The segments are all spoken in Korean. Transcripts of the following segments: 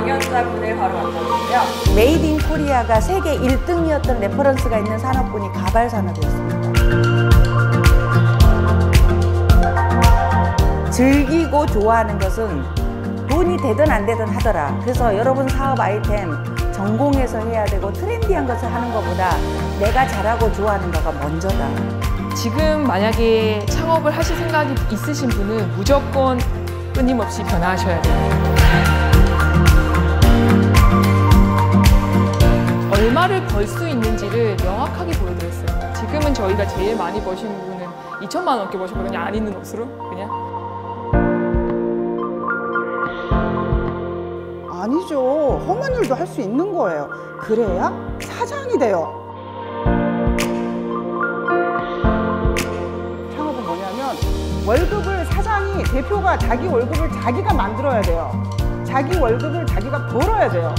강연자분을 바로 만나보고요. 메이드 인 코리아가 세계 1등이었던 레퍼런스가 있는 산업군이 가발 산업이었습니다. 즐기고 좋아하는 것은 돈이 되든 안 되든 하더라. 그래서 여러분 사업 아이템 전공해서 해야 되고 트렌디한 것을 하는 것보다 내가 잘하고 좋아하는 거가 먼저다. 지금 만약에 창업을 하실 생각이 있으신 분은 무조건 끊임없이 변화하셔야 돼요. 얼마를 벌 수 있는지를 명확하게 보여드렸어요. 지금은 저희가 제일 많이 버시는 분은 2천만 원 넘게 버셨거든요. 안 입는 옷으로 그냥. 아니죠. 험한 일도 할 수 있는 거예요. 그래야 사장이 돼요. 창업은 뭐냐면 월급을 사장이, 대표가 자기 월급을 자기가 만들어야 돼요. 자기 월급을 자기가 벌어야 돼요.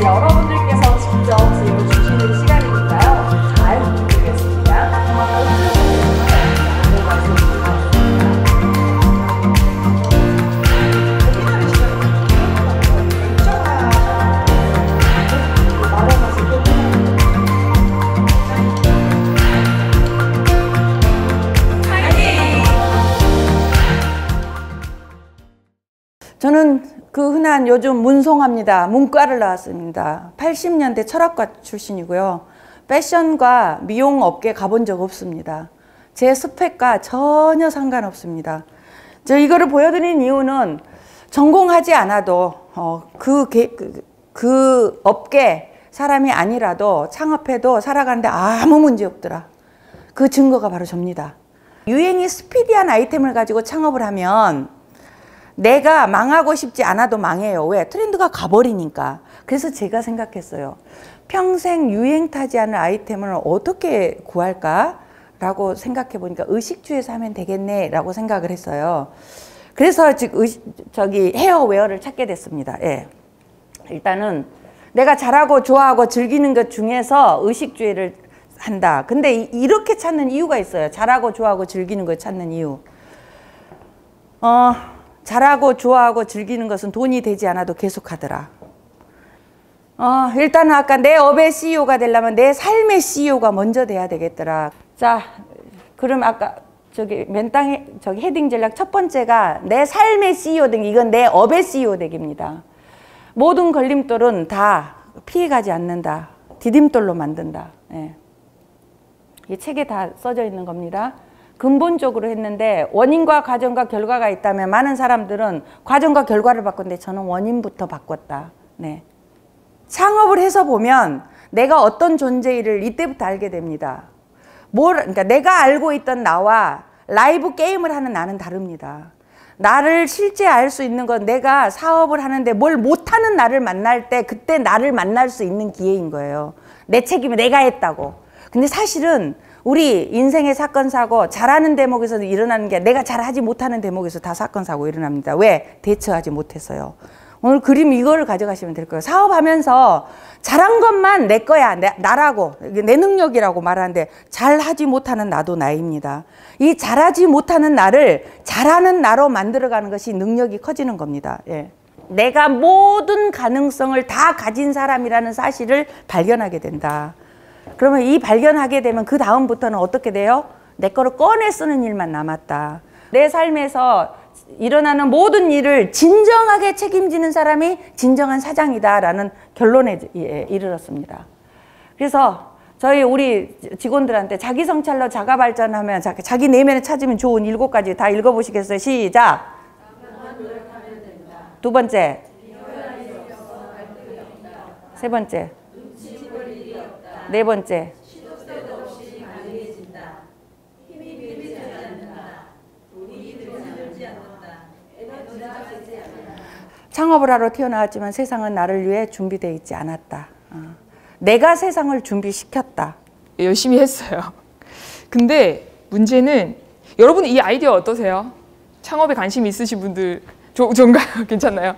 여러분들께서 직접 질문 주시는 시간이니까요. 잘 부탁드리겠습니다. 저는 그 흔한 요즘 문송합니다. 문과를 나왔습니다. 80년대 철학과 출신이고요. 패션과 미용 업계 가본 적 없습니다. 제 스펙과 전혀 상관없습니다. 저 이거를 보여드린 이유는 전공하지 않아도 그 업계 사람이 아니라도 창업해도 살아가는데 아무 문제 없더라. 그 증거가 바로 접니다. 유행이 스피디한 아이템을 가지고 창업을 하면 내가 망하고 싶지 않아도 망해요. 왜? 트렌드가 가버리니까. 그래서 제가 생각했어요. 평생 유행 타지 않을 아이템을 어떻게 구할까? 라고 생각해 보니까 의식주에서 하면 되겠네 라고 생각을 했어요. 그래서 지금 헤어웨어를 찾게 됐습니다. 예. 일단은 내가 잘하고 좋아하고 즐기는 것 중에서 의식주를 한다. 근데 이렇게 찾는 이유가 있어요. 잘하고 좋아하고 즐기는 걸 찾는 이유. 잘하고 좋아하고 즐기는 것은 돈이 되지 않아도 계속하더라. 일단은 아까 내 업의 CEO가 되려면 내 삶의 CEO가 먼저 돼야 되겠더라. 자, 그럼 아까 헤딩 전략 첫 번째가 내 삶의 CEO 되기. 이건 내 업의 CEO 되기입니다. 모든 걸림돌은 다 피해가지 않는다. 디딤돌로 만든다. 예. 이 책에 다 써져 있는 겁니다. 근본적으로 했는데 원인과 과정과 결과가 있다면 많은 사람들은 과정과 결과를 바꿨는데 저는 원인부터 바꿨다. 네. 창업을 해서 보면 내가 어떤 존재를 이때부터 알게 됩니다. 그러니까 내가 알고 있던 나와 라이브 게임을 하는 나는 다릅니다. 나를 실제 알 수 있는 건 내가 사업을 하는데 뭘 못하는 나를 만날 때 그때 나를 만날 수 있는 기회인 거예요. 내 책임을 내가 했다고. 근데 사실은 우리 인생의 사건 사고 잘하는 대목에서 일어나는 게 내가 잘하지 못하는 대목에서 다 사건 사고 일어납니다. 왜? 대처하지 못해서요. 오늘 그림 이거를 가져가시면 될 거예요. 사업하면서 잘한 것만 내 거야. 나라고 내 능력이라고 말하는데 잘하지 못하는 나도 나입니다. 이 잘하지 못하는 나를 잘하는 나로 만들어가는 것이 능력이 커지는 겁니다. 예. 내가 모든 가능성을 다 가진 사람이라는 사실을 발견하게 된다. 그러면 이 발견하게 되면 그 다음부터는 어떻게 돼요? 내 거를 꺼내 쓰는 일만 남았다. 내 삶에서 일어나는 모든 일을 진정하게 책임지는 사람이 진정한 사장이다라는 결론에 이르렀습니다. 그래서 우리 직원들한테 자기 성찰로 자가 발전하면 자기 내면에 찾으면 좋은 7가지 다 읽어보시겠어요? 시작! 두 번째, 세 번째, 네 번째, 창업을 하러 태어나왔지만 세상은 나를 위해 준비되어 있지 않았다. 내가 세상을 준비시켰다. 열심히 했어요. 근데 문제는 여러분 이 아이디어 어떠세요? 창업에 관심 있으신 분들 좋은가요? 괜찮나요?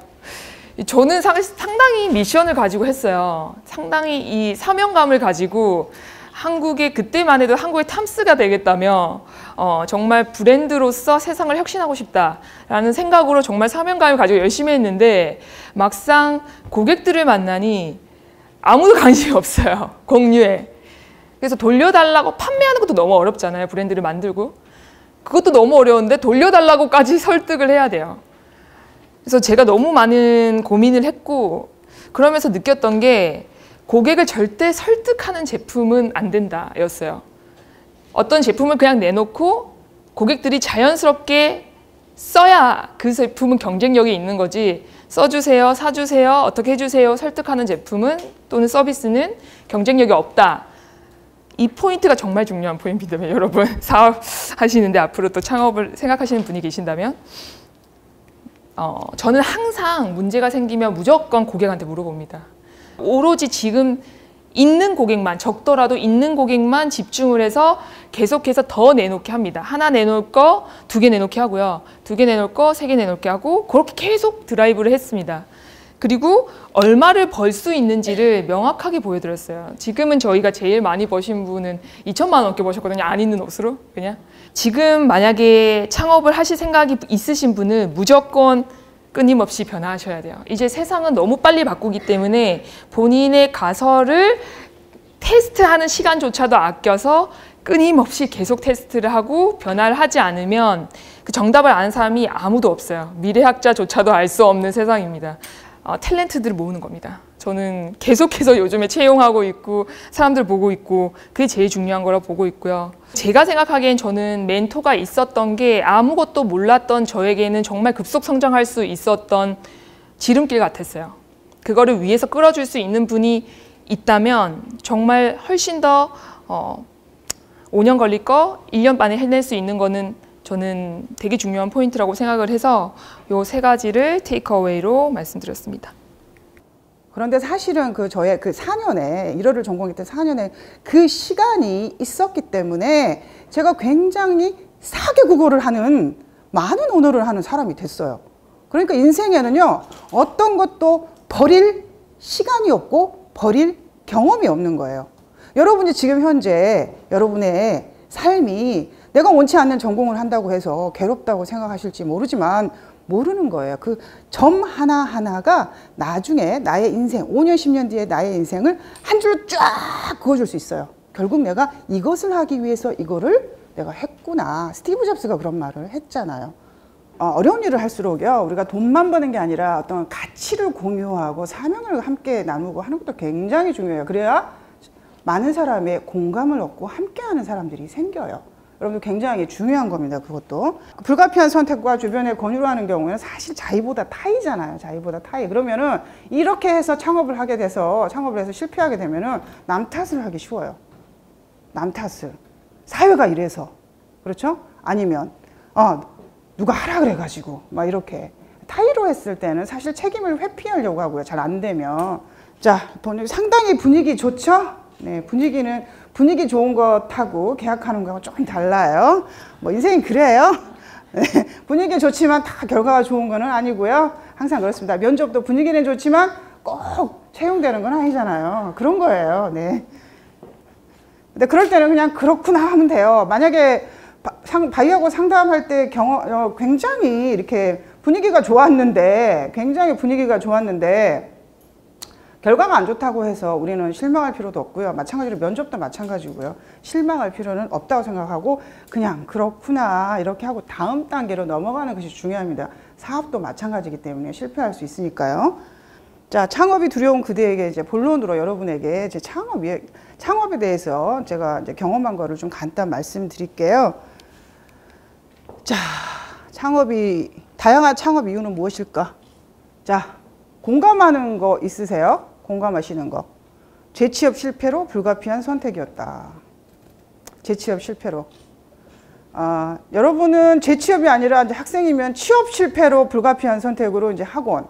저는 상당히 미션을 가지고 했어요. 상당히 이 사명감을 가지고 한국의 그때만 해도 한국의 탐스가 되겠다며 정말 브랜드로서 세상을 혁신하고 싶다라는 생각으로 정말 사명감을 가지고 열심히 했는데 막상 고객들을 만나니 아무도 관심이 없어요. 공유에. 그래서 돌려달라고 판매하는 것도 너무 어렵잖아요. 브랜드를 만들고. 그것도 너무 어려운데 돌려달라고까지 설득을 해야 돼요. 그래서 제가 너무 많은 고민을 했고 그러면서 느꼈던 게 고객을 절대 설득하는 제품은 안 된다 였어요. 어떤 제품을 그냥 내놓고 고객들이 자연스럽게 써야 그 제품은 경쟁력이 있는 거지 써주세요, 사주세요, 어떻게 해주세요 설득하는 제품은 또는 서비스는 경쟁력이 없다. 이 포인트가 정말 중요한 포인트입니다. 여러분 사업하시는데 앞으로 또 창업을 생각하시는 분이 계신다면 저는 항상 문제가 생기면 무조건 고객한테 물어봅니다. 오로지 지금 있는 고객만 적더라도 있는 고객만 집중을 해서 계속해서 더 내놓게 합니다. 하나 내놓을 거 2개 내놓게 하고요. 2개 내놓을 거 3개 내놓게 하고 그렇게 계속 드라이브를 했습니다. 그리고 얼마를 벌 수 있는지를 명확하게 보여드렸어요. 지금은 저희가 제일 많이 버신 분은 2천만 원 넘게 버셨거든요. 안 입는 옷으로 그냥. 지금 만약에 창업을 하실 생각이 있으신 분은 무조건 끊임없이 변화하셔야 돼요. 이제 세상은 너무 빨리 바꾸기 때문에 본인의 가설을 테스트하는 시간조차도 아껴서 끊임없이 계속 테스트를 하고 변화를 하지 않으면 그 정답을 아는 사람이 아무도 없어요. 미래학자조차도 알 수 없는 세상입니다. 탤런트들을 모으는 겁니다. 저는 계속해서 요즘에 채용하고 있고 사람들 보고 있고 그게 제일 중요한 거라 보고 있고요. 제가 생각하기엔 저는 멘토가 있었던 게 아무것도 몰랐던 저에게는 정말 급속 성장할 수 있었던 지름길 같았어요. 그거를 위에서 끌어줄 수 있는 분이 있다면 정말 훨씬 더 5년 걸릴 거 1년 반에 해낼 수 있는 거는 저는 되게 중요한 포인트라고 생각을 해서 요 3가지를 테이크어웨이로 말씀드렸습니다. 그런데 사실은 저의 4년에 1월을 전공했던 4년에 그 시간이 있었기 때문에 제가 굉장히 싸게 국어를 하는 많은 언어를 하는 사람이 됐어요. 그러니까 인생에는요 어떤 것도 버릴 시간이 없고 버릴 경험이 없는 거예요. 여러분이 지금 현재 여러분의 삶이 내가 원치 않는 전공을 한다고 해서 괴롭다고 생각하실지 모르지만 모르는 거예요. 그 점 하나하나가 나중에 나의 인생 5년 10년 뒤에 나의 인생을 한 줄로 쫙 그어줄 수 있어요. 결국 내가 이것을 하기 위해서 이거를 내가 했구나. 스티브 잡스가 그런 말을 했잖아요. 어려운 일을 할수록요 우리가 돈만 버는 게 아니라 어떤 가치를 공유하고 사명을 함께 나누고 하는 것도 굉장히 중요해요. 그래야 많은 사람의 공감을 얻고 함께하는 사람들이 생겨요. 여러분들 굉장히 중요한 겁니다. 그것도 불가피한 선택과 주변에 권유를 하는 경우에는 사실 자의보다 타의잖아요. 자의보다 타의. 그러면은 이렇게 해서 창업을 하게 돼서 창업을 해서 실패하게 되면은 남 탓을 하기 쉬워요. 남 탓을. 사회가 이래서 그렇죠? 아니면 누가 하라 그래가지고 막 이렇게 타의로 했을 때는 사실 책임을 회피하려고 하고요. 잘 안 되면 자 상당히 분위기 좋죠? 네, 분위기 좋은 것하고 계약하는 거하고 조금 달라요. 뭐 인생이 그래요. 네, 분위기 좋지만 다 결과가 좋은 거는 아니고요. 항상 그렇습니다. 면접도 분위기는 좋지만 꼭 채용되는 건 아니잖아요. 그런 거예요. 네. 근데 그럴 때는 그냥 그렇구나 하면 돼요. 만약에 바이하고 상담할 때 굉장히 이렇게 분위기가 좋았는데 결과가 안 좋다고 해서 우리는 실망할 필요도 없고요. 마찬가지로 면접도 마찬가지고요. 실망할 필요는 없다고 생각하고 그냥 그렇구나 이렇게 하고 다음 단계로 넘어가는 것이 중요합니다. 사업도 마찬가지이기 때문에 실패할 수 있으니까요. 자, 창업이 두려운 그대에게 이제 본론으로 여러분에게 이제 창업에 대해서 제가 이제 경험한 거를 좀 간단 말씀드릴게요. 자, 다양한 창업 이유는 무엇일까? 자, 공감하는 거 있으세요? 공감하시는 거. 재취업 실패로 불가피한 선택이었다. 재취업 실패로. 여러분은 재취업이 아니라 이제 학생이면 취업 실패로 불가피한 선택으로 이제 학원을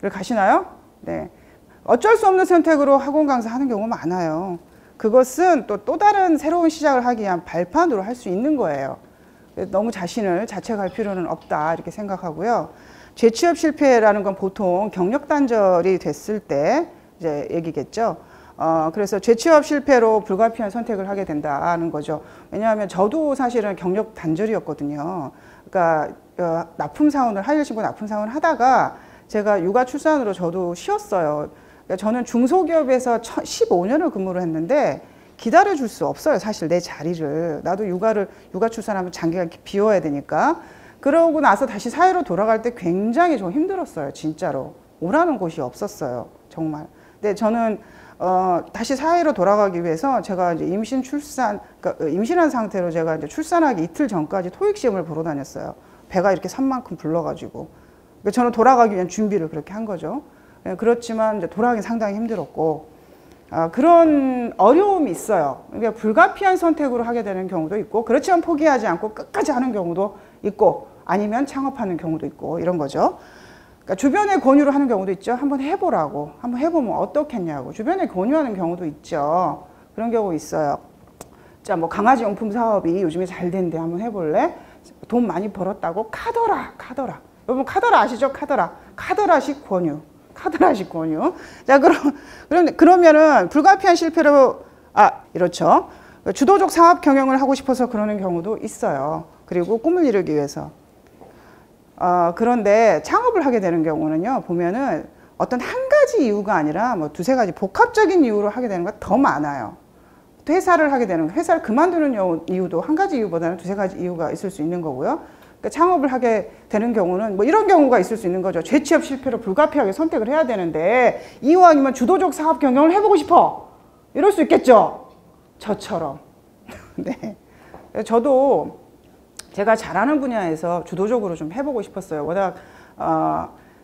가시나요? 네. 어쩔 수 없는 선택으로 학원 강사 하는 경우가 많아요. 그것은 또 다른 새로운 시작을 하기 위한 발판으로 할 수 있는 거예요. 너무 자신을 자책할 필요는 없다 이렇게 생각하고요. 재취업 실패라는 건 보통 경력 단절이 됐을 때 이제 얘기겠죠. 그래서 재취업 실패로 불가피한 선택을 하게 된다는 거죠. 왜냐하면 저도 사실은 경력 단절이었거든요. 그러니까 납품 사원을 하이힐 신고 납품 사원을 하다가 제가 육아 출산으로 저도 쉬었어요. 그러니까 저는 중소기업에서 15년을 근무를 했는데 기다려줄 수 없어요. 사실 내 자리를. 나도 육아 출산하면 장기간 비워야 되니까. 그러고 나서 다시 사회로 돌아갈 때 굉장히 좀 힘들었어요. 진짜로. 오라는 곳이 없었어요. 정말. 근데 저는 다시 사회로 돌아가기 위해서 제가 이제 그러니까 임신한 상태로 제가 이제 출산하기 이틀 전까지 토익 시험을 보러 다녔어요. 배가 이렇게 산 만큼 불러가지고. 그러니까 저는 돌아가기 위한 준비를 그렇게 한 거죠. 그렇지만 이제 돌아가기 상당히 힘들었고, 그런 어려움이 있어요. 그러니까 불가피한 선택으로 하게 되는 경우도 있고, 그렇지만 포기하지 않고 끝까지 하는 경우도 있고, 아니면 창업하는 경우도 있고, 이런 거죠. 그러니까 주변에 권유를 하는 경우도 있죠. 한번 해보라고. 한번 해보면 어떻겠냐고. 주변에 권유하는 경우도 있죠. 그런 경우 있어요. 자, 뭐 강아지 용품 사업이 요즘에 잘 된대. 한번 해볼래? 돈 많이 벌었다고? 카더라. 여러분 카더라 아시죠? 카더라식 권유. 자, 그러면은 불가피한 실패로, 이렇죠. 주도적 사업 경영을 하고 싶어서 그러는 경우도 있어요. 그리고 꿈을 이루기 위해서. 그런데 창업을 하게 되는 경우는요, 보면은 어떤 한 가지 이유가 아니라 뭐 두세 가지 복합적인 이유로 하게 되는 거 더 많아요. 회사를 그만두는 이유도 한 가지 이유보다는 두세 가지 이유가 있을 수 있는 거고요. 그러니까 창업을 하게 되는 경우는 뭐 이런 경우가 있을 수 있는 거죠. 재취업 실패로 불가피하게 선택을 해야 되는데 이왕이면 주도적 사업 경영을 해보고 싶어. 이럴 수 있겠죠. 저처럼. 네. 저도 제가 잘하는 분야에서 주도적으로 좀 해보고 싶었어요. 워낙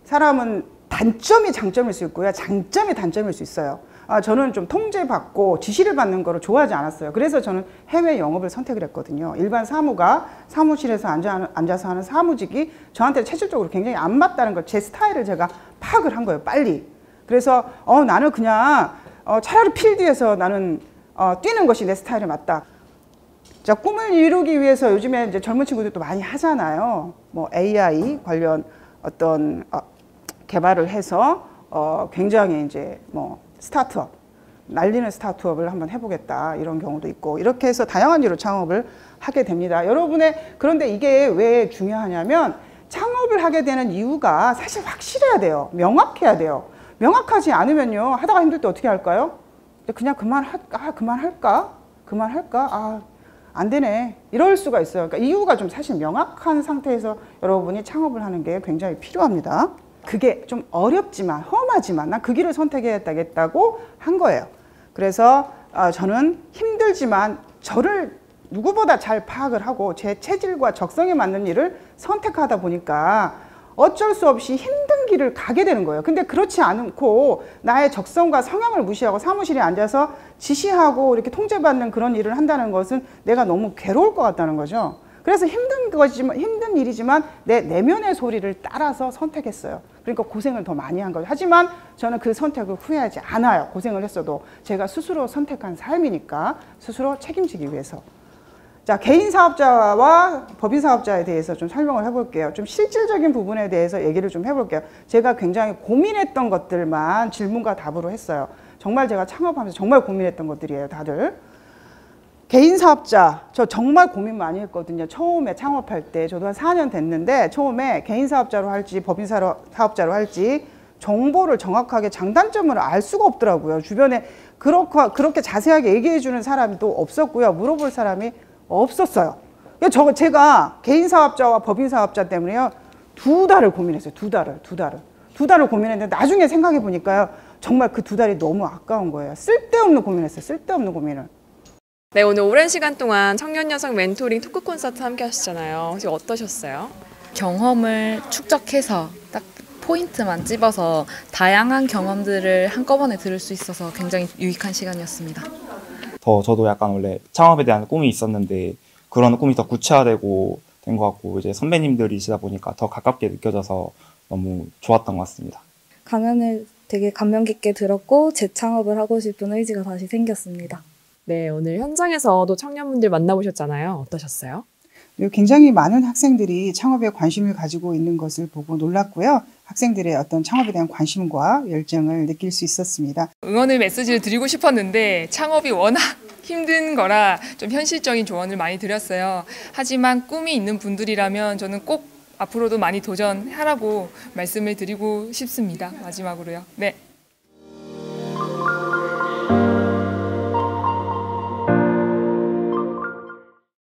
사람은 단점이 장점일 수 있고요. 장점이 단점일 수 있어요. 저는 좀 통제받고 지시를 받는 거를 좋아하지 않았어요. 그래서 저는 해외 영업을 선택을 했거든요. 일반 사무가 사무실에서 앉아서 하는 사무직이 저한테 체질적으로 굉장히 안 맞다는 걸, 제 스타일을 제가 파악을 한 거예요. 빨리. 그래서 나는 그냥 차라리 필드에서 나는 뛰는 것이 내 스타일에 맞다. 자, 꿈을 이루기 위해서 요즘에 이제 젊은 친구들도 많이 하잖아요. 뭐 AI 관련 어떤 개발을 해서 굉장히 이제 뭐 스타트업, 날리는 스타트업을 한번 해보겠다, 이런 경우도 있고, 이렇게 해서 다양한 이유로 창업을 하게 됩니다. 그런데 이게 왜 중요하냐면 창업을 하게 되는 이유가 사실 확실해야 돼요. 명확해야 돼요. 명확하지 않으면요, 하다가 힘들 때 어떻게 할까요? 그냥 그만할까? 안 되네. 이럴 수가 있어요. 그러니까 이유가 좀 사실 명확한 상태에서 여러분이 창업을 하는 게 굉장히 필요합니다. 그게 좀 어렵지만, 험하지만 난 그 길을 선택해야겠다고 한 거예요. 그래서 저는 힘들지만 저를 누구보다 잘 파악을 하고 제 체질과 적성에 맞는 일을 선택하다 보니까 어쩔 수 없이 힘든 길을 가게 되는 거예요. 근데 그렇지 않고 나의 적성과 성향을 무시하고 사무실에 앉아서 지시하고 이렇게 통제받는 그런 일을 한다는 것은 내가 너무 괴로울 것 같다는 거죠. 그래서 힘든 일이지만 내 내면의 소리를 따라서 선택했어요. 그러니까 고생을 더 많이 한 거죠. 하지만 저는 그 선택을 후회하지 않아요. 고생을 했어도 제가 스스로 선택한 삶이니까 스스로 책임지기 위해서. 자, 개인 사업자와 법인 사업자에 대해서 좀 설명을 해볼게요. 좀 실질적인 부분에 대해서 얘기를 좀 해볼게요. 제가 굉장히 고민했던 것들만 질문과 답으로 했어요. 정말 제가 창업하면서 정말 고민했던 것들이에요, 다들. 개인 사업자, 저 정말 고민 많이 했거든요. 처음에 창업할 때, 저도 한 4년 됐는데 처음에 개인 사업자로 할지 법인 사업자로 할지 정보를 정확하게 장단점을 알 수가 없더라고요. 주변에 그렇게 자세하게 얘기해 주는 사람이 또 없었고요. 물어볼 사람이 없었어요. 제가 개인 사업자와 법인 사업자 때문에요, 2달을 고민했어요. 2달을 고민했는데 나중에 생각해 보니까요, 정말 그 2달이 너무 아까운 거예요. 쓸데없는 고민했어요. 쓸데없는 고민을. 네, 오늘 오랜 시간 동안 청년 여성 멘토링 토크 콘서트 함께 하셨잖아요. 혹시 어떠셨어요? 경험을 축적해서 딱 포인트만 찝어서 다양한 경험들을 한꺼번에 들을 수 있어서 굉장히 유익한 시간이었습니다. 저도 약간 원래 창업에 대한 꿈이 있었는데 그런 꿈이 더 구체화되고 된 것 같고, 이제 선배님들이시다 보니까 더 가깝게 느껴져서 너무 좋았던 것 같습니다. 강연을 되게 감명 깊게 들었고 재창업을 하고 싶은 의지가 다시 생겼습니다. 네, 오늘 현장에서도 청년분들 만나보셨잖아요. 어떠셨어요? 그리고 굉장히 많은 학생들이 창업에 관심을 가지고 있는 것을 보고 놀랐고요. 학생들의 어떤 창업에 대한 관심과 열정을 느낄 수 있었습니다. 응원의 메시지를 드리고 싶었는데 창업이 워낙 힘든 거라 좀 현실적인 조언을 많이 드렸어요. 하지만 꿈이 있는 분들이라면 저는 꼭 앞으로도 많이 도전하라고 말씀을 드리고 싶습니다. 마지막으로요. 네.